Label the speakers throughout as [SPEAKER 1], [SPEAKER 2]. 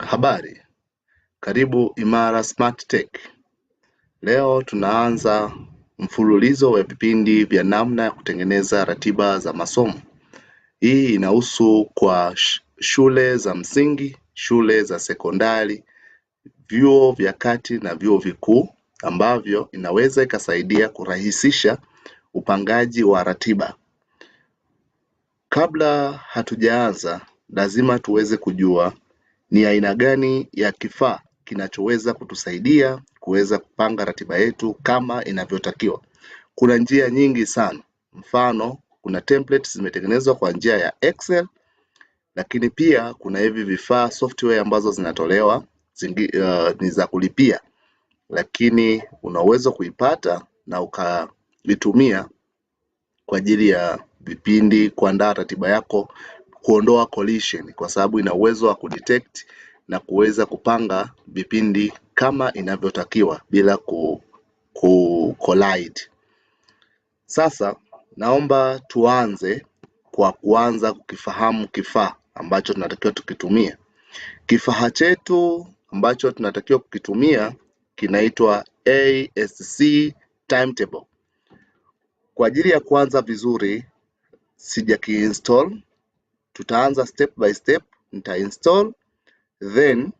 [SPEAKER 1] Habari, karibu Imara Smart Tech. Leo tunaanza mfululizo wa vipindi vya namna ya kutengeneza ratiba za masomo. Hii inahusu kwa shule za msingi, shule za sekondari, vyuo vya kati na vyuo vikuu, ambavyo inaweza ikasaidia kurahisisha upangaji wa ratiba. Kabla hatujaanza, lazima tuweze kujua ni aina gani ya kifaa kinachoweza kutusaidia kuweza kupanga ratiba yetu kama inavyotakiwa. Kuna njia nyingi sana. Mfano, kuna templates zimetengenezwa kwa njia ya Excel, lakini pia kuna hivi vifaa software ambazo zinatolewa ni za kulipia, lakini una uwezo kuipata na ukaitumia kwa ajili ya vipindi, kuandaa ratiba yako, kuondoa collision, kwa sababu ina uwezo wa kudetect na kuweza kupanga vipindi kama inavyotakiwa bila collide. Sasa naomba tuanze kwa kuanza kukifahamu kifaa ambacho tunatakiwa tukitumia. Kifaa chetu ambacho tunatakiwa kukitumia kinaitwa ASC Timetable. Kwa ajili ya kuanza vizuri, sijakiinstall. Tutaanza step by step. Nitainstall, then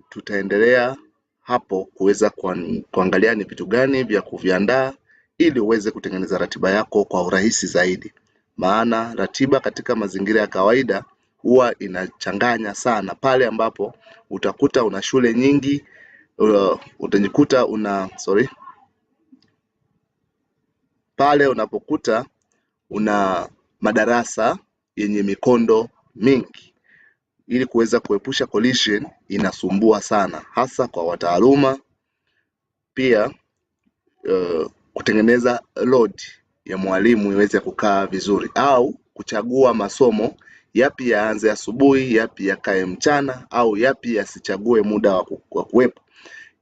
[SPEAKER 1] tutaendelea hapo kuweza kuangalia ni vitu gani vya kuviandaa ili uweze kutengeneza ratiba yako kwa urahisi zaidi. Maana ratiba katika mazingira ya kawaida huwa inachanganya sana pale ambapo utakuta una shule nyingi, utajikuta pale unapokuta una madarasa yenye mikondo mingi. Ili kuweza kuepusha collision inasumbua sana, hasa kwa wataaluma. Pia kutengeneza load ya mwalimu iweze kukaa vizuri, au kuchagua masomo yapi yaanze asubuhi, yapi yakae mchana, au yapi yasichague muda wa kuwepo,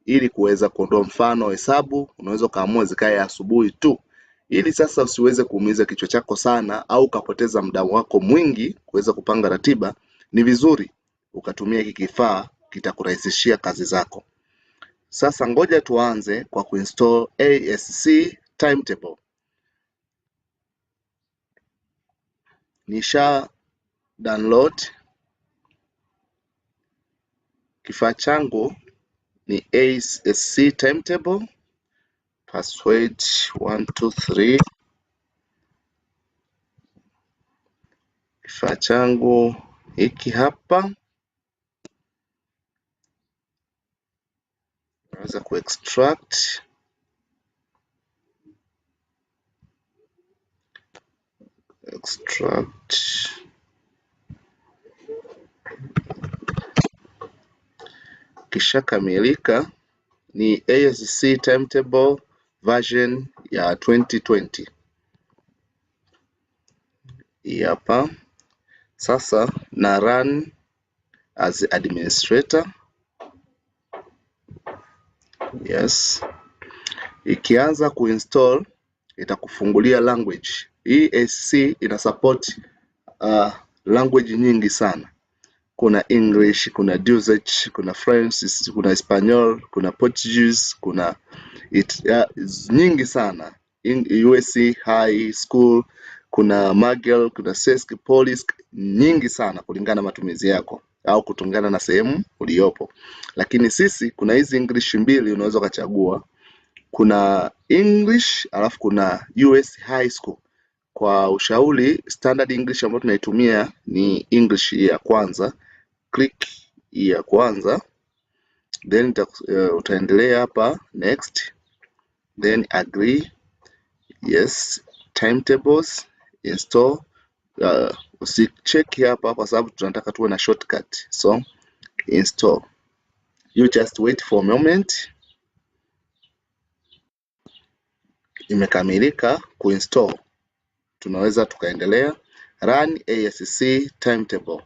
[SPEAKER 1] ili kuweza kuondoa. Mfano, hesabu unaweza kaamua zikae asubuhi tu, ili sasa usiweze kuumiza kichwa chako sana au ukapoteza muda wako mwingi kuweza kupanga ratiba. Ni vizuri ukatumia hiki kifaa, kitakurahisishia kazi zako. Sasa ngoja tuanze kwa kuinstall ASC Timetable. Nisha download. Kifaa changu ni ASC Timetable, password 123. Kifaa changu hiki hapa. Naweza kuextract. Kisha kamilika. Ni ASC Timetable version ya 2020. Hii hapa. Sasa na run as administrator. Yes. Ikianza kuinstall itakufungulia language. Hii ASC ina support language nyingi sana. Kuna English, kuna Dutch, kuna French, kuna Espanol, kuna Portuguese, kuna nyingi sana. USC High School, kuna Magel, kuna SESC, Police, nyingi sana kulingana na matumizi yako au kutungana na sehemu uliopo. Lakini sisi kuna hizi English mbili unaweza kuchagua. Kuna English alafu kuna US High School. Kwa ushauri, standard English ambayo tunaitumia ni English ya kwanza. Click ya kwanza, then utaendelea hapa next, then agree, yes, timetables, install. Usicheck hapa kwa sababu tunataka tuwe na shortcut, so install. You just wait for a moment. Imekamilika kuinstall, tunaweza tukaendelea. Run ASC Timetable.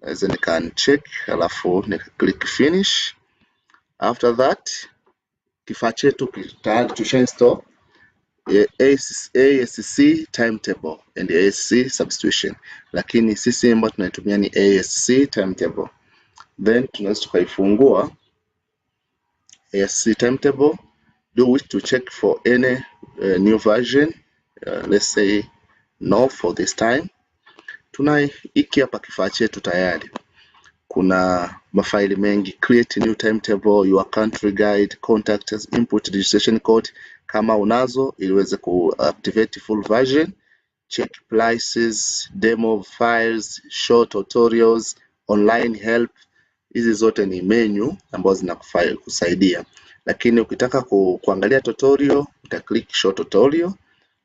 [SPEAKER 1] Naweza check alafu nika click finish. After that, kifaa chetu tayari tusha install ASC Timetable and ASC Substitution, lakini sisi ambao tunaitumia ni ASC Timetable. then tunaweza tukaifungua ASC timetable. Do we wish to check for any new version? Let's say no for this time. Tuna hiki hapa kifaa chetu tayari. Kuna mafaili mengi: create new timetable, your country guide, contacts, input registration code. Kama unazo, ili uweze kuactivate full version, check prices, demo files, short tutorials, online help. Hizi zote ni menu ambazo zinakusaidia, lakini ukitaka kuangalia tutorial utaklik show tutorial.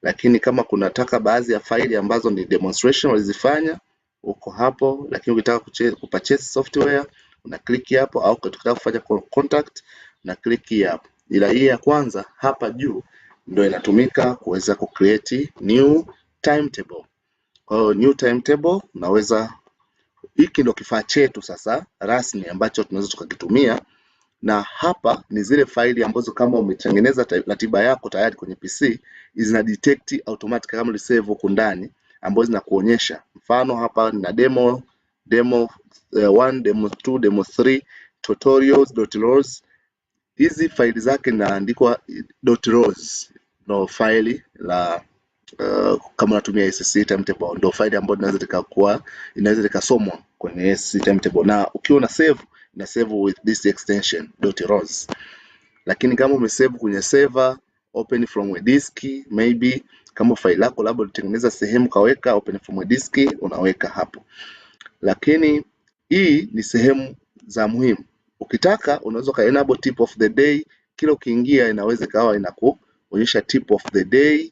[SPEAKER 1] Lakini kama kunataka baadhi ya faili ambazo ni demonstration walizifanya, uko hapo. Lakini ukitaka kupurchase software una click hapo, au ukitaka kufanya contact na click hapo. Ila hii ya kwanza hapa juu ndio inatumika kuweza kucreate new timetable. Kwa hiyo new timetable unaweza, hiki ndio kifaa chetu sasa rasmi ambacho tunaweza tukakitumia, na hapa ni zile faili ambazo kama umetengeneza ratiba yako tayari kwenye PC zina detect automatic kama ulisave huko ndani, ambazo zinakuonyesha. Mfano hapa na demo 1, demo 2, demo 3, tutorials.rows. Hizi faili zake zinaandikwa .rows, no faili la kama unatumia ASC timetable ndio faili ambayo inaweza likasomwa kwenye ASC timetable, na ukiwa na save with this extension .rows. Lakini kama umesave kwenye server, open from a disk, maybe kama faili lako labda ulitengeneza sehemu kaweka open from a disk, unaweka hapo. Lakini hii ni sehemu za muhimu. Ukitaka unaweza ka enable tip of the day. Kila ukiingia inaweza kawa inakuonyesha tip of the day.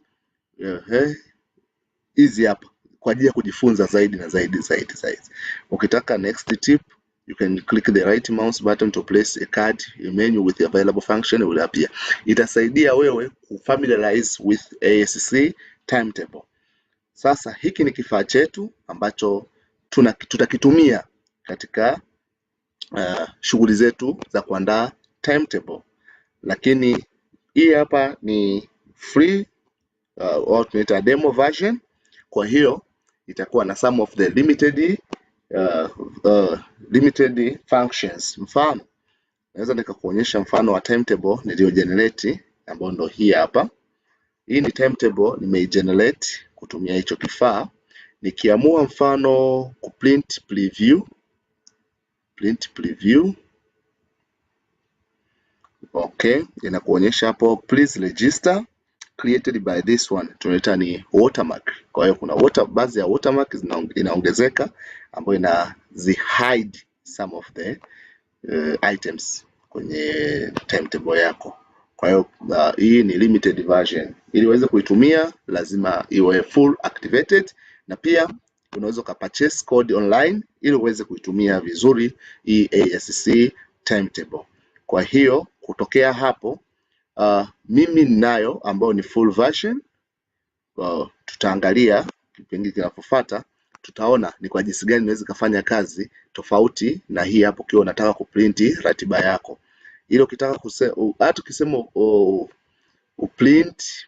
[SPEAKER 1] Hizi hapa kwa ajili ya kujifunza zaidi na zaidi. Ukitaka next tip, you can click the right mouse button to place a card. A menu with the available function will appear. Itasaidia wewe kufamiliarize with ASC timetable. Sasa hiki ni kifaa chetu ambacho tutakitumia katika shughuli zetu za kuandaa timetable. Lakini hii hapa ni free au tunaita demo version. Kwa hiyo itakuwa na some of the limited functions. Mfano, naweza nikakuonyesha mfano wa timetable nilio generate ambao ndo hii hapa. Hii ni timetable nimeigenerate kutumia hicho kifaa. Nikiamua mfano kuprint preview, okay, inakuonyesha hapo please register created by this one, tunaita ni watermark. Kwa hiyo kuna baadhi ya watermark inaongezeka ambayo hide some of the items kwenye timetable yako. Kwa hiyo hii ni limited version. Ili uweze kuitumia lazima iwe full activated, na pia unaweza kupurchase code online ili uweze kuitumia vizuri hii ASC timetable. Kwa hiyo kutokea hapo mimi ninayo ambayo ni full version. Tutaangalia kipengele kinachofuata, tutaona ni kwa jinsi gani inaweza kufanya kazi tofauti na hii hapo ukiwa unataka kuprinti ratiba yako. Ile ukitaka hata ukisema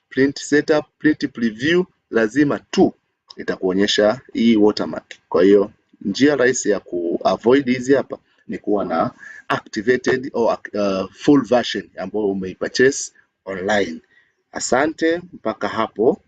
[SPEAKER 1] print setup, print preview, lazima tu itakuonyesha hii watermark. Kwa hiyo njia rahisi ya kuavoid hizi hapa ni kuwa na activated au full version ambayo umeipurchase online. Asante mpaka hapo.